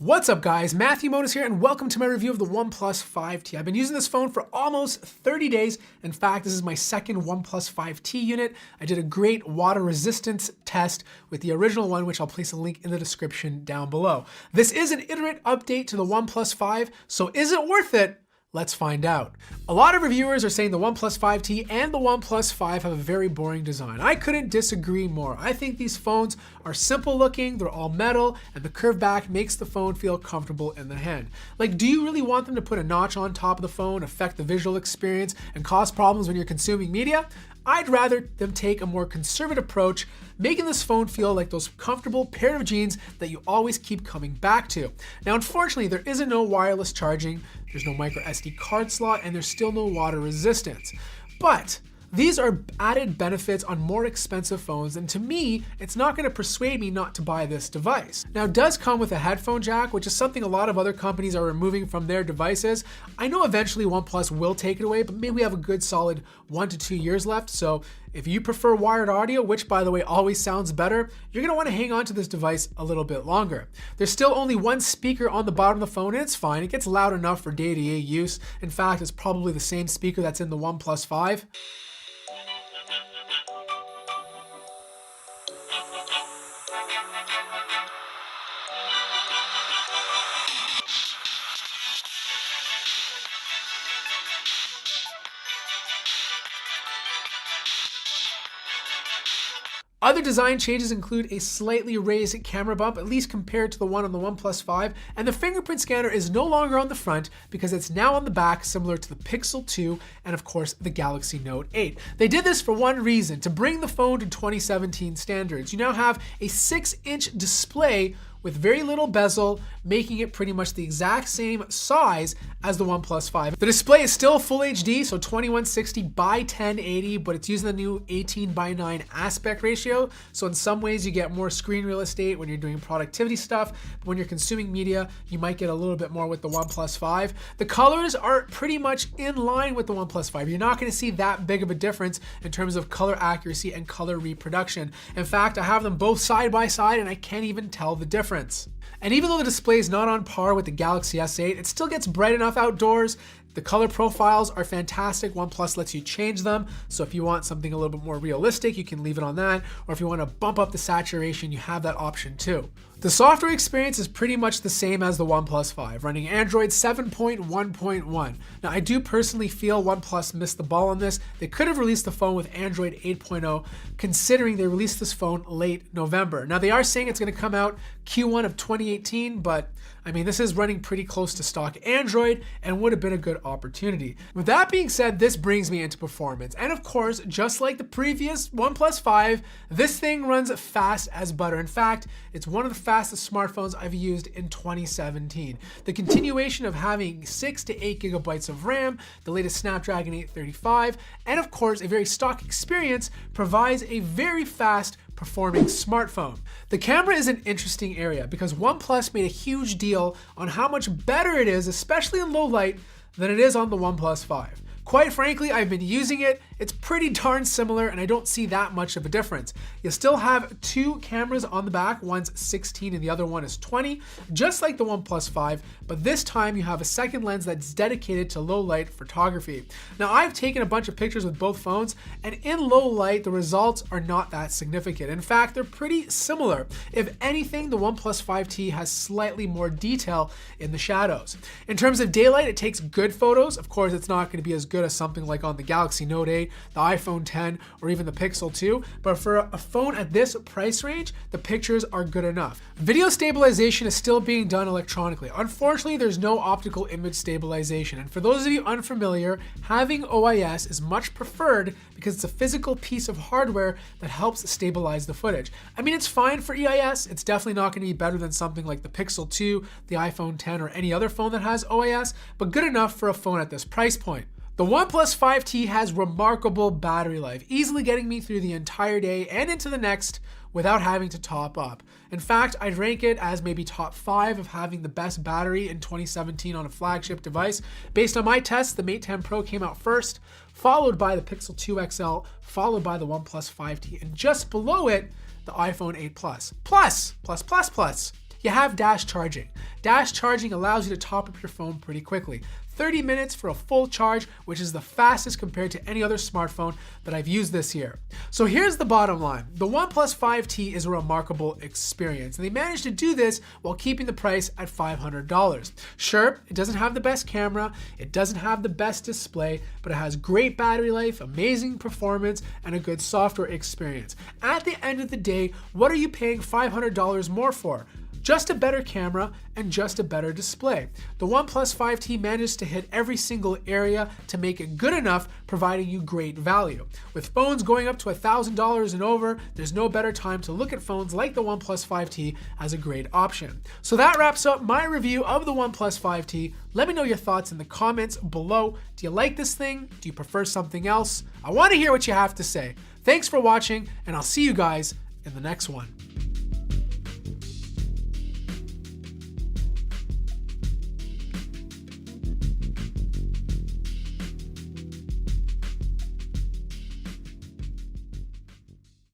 What's up guys, Matthew Modis here and welcome to my review of the OnePlus 5T. I've been using this phone for almost 30 days. In fact, this is my second OnePlus 5T unit. I did a great water resistance test with the original one, which I'll place a link in the description down below. This is an iterate update to the OnePlus 5, so is it worth it? Let's find out. A lot of reviewers are saying the OnePlus 5T and the OnePlus 5 have a very boring design. I couldn't disagree more. I think these phones are simple looking, they're all metal, and the curved back makes the phone feel comfortable in the hand. Like, do you really want them to put a notch on top of the phone, affect the visual experience, and cause problems when you're consuming media? I'd rather them take a more conservative approach, making this phone feel like those comfortable pair of jeans that you always keep coming back to. Now, unfortunately, there isn't no wireless charging, there's no micro SD card slot, and there's still no water resistance. But these are added benefits on more expensive phones, and to me, it's not going to persuade me not to buy this device. Now, it does come with a headphone jack, which is something a lot of other companies are removing from their devices. I know eventually OnePlus will take it away, but maybe we have a good solid 1 to 2 years left. So if you prefer wired audio, which by the way always sounds better, you're going to want to hang on to this device a little bit longer. There's still only one speaker on the bottom of the phone, and it's fine. It gets loud enough for day-to-day use. In fact, it's probably the same speaker that's in the OnePlus 5. Other design changes include a slightly raised camera bump, at least compared to the one on the OnePlus 5, and the fingerprint scanner is no longer on the front because it's now on the back, similar to the Pixel 2 and of course the Galaxy Note 8. They did this for one reason, to bring the phone to 2017 standards. You now have a 6-inch display with very little bezel, making it pretty much the exact same size as the OnePlus 5. The display is still full HD, so 2160 by 1080, but it's using the new 18:9 aspect ratio. So in some ways you get more screen real estate when you're doing productivity stuff, but when you're consuming media, you might get a little bit more with the OnePlus 5. The colors are pretty much in line with the OnePlus 5. You're not gonna see that big of a difference in terms of color accuracy and color reproduction. In fact, I have them both side by side and I can't even tell the difference. And even though the display is not on par with the Galaxy S8, it still gets bright enough outdoors. The color profiles are fantastic. OnePlus lets you change them. So if you want something a little bit more realistic, you can leave it on that. Or if you want to bump up the saturation, you have that option too. The software experience is pretty much the same as the OnePlus 5, running Android 7.1.1. Now, I do personally feel OnePlus missed the ball on this. They could have released the phone with Android 8.0, considering they released this phone late November. Now, they are saying it's going to come out Q1 of 2018, but I mean, this is running pretty close to stock Android and would have been a good opportunity. With that being said, this brings me into performance. And of course, just like the previous OnePlus 5, this thing runs fast as butter. In fact, it's one of the fastest smartphones I've used in 2017. The continuation of having 6 to 8 gigabytes of RAM, the latest Snapdragon 835, and of course, a very stock experience provides a very fast performing smartphone. The camera is an interesting area because OnePlus made a huge deal on how much better it is, especially in low light, than it is on the OnePlus 5. Quite frankly, I've been using it. It's pretty darn similar and I don't see that much of a difference. You'll still have 2 cameras on the back, one's 16 and the other one is 20, just like the OnePlus 5, but this time you have a second lens that's dedicated to low light photography. Now, I've taken a bunch of pictures with both phones and in low light, the results are not that significant. In fact, they're pretty similar. If anything, the OnePlus 5T has slightly more detail in the shadows. In terms of daylight, it takes good photos. Of course, it's not going to be as good as something like on the Galaxy Note 8, the iPhone 10, or even the Pixel 2, but for a phone at this price range, the pictures are good enough. Video stabilization is still being done electronically. Unfortunately, there's no optical image stabilization, and for those of you unfamiliar, having OIS is much preferred because it's a physical piece of hardware that helps stabilize the footage. I mean, it's fine for EIS, it's definitely not going to be better than something like the Pixel 2, the iPhone 10, or any other phone that has OIS, but good enough for a phone at this price point. The OnePlus 5T has remarkable battery life, easily getting me through the entire day and into the next without having to top up. In fact, I'd rank it as maybe top 5 of having the best battery in 2017 on a flagship device. Based on my tests, the Mate 10 Pro came out first, followed by the Pixel 2 XL, followed by the OnePlus 5T, and just below it, the iPhone 8 Plus. you have dash charging. Dash charging allows you to top up your phone pretty quickly. 30 minutes for a full charge, which is the fastest compared to any other smartphone that I've used this year. So here's the bottom line. The OnePlus 5T is a remarkable experience, and they managed to do this while keeping the price at $500. Sure, it doesn't have the best camera, it doesn't have the best display, but it has great battery life, amazing performance, and a good software experience. At the end of the day, what are you paying $500 more for? Just a better camera and just a better display. The OnePlus 5T managed to hit every single area to make it good enough, providing you great value. With phones going up to $1,000 and over, there's no better time to look at phones like the OnePlus 5T as a great option. So that wraps up my review of the OnePlus 5T. Let me know your thoughts in the comments below. Do you like this thing? Do you prefer something else? I want to hear what you have to say. Thanks for watching, and I'll see you guys in the next one.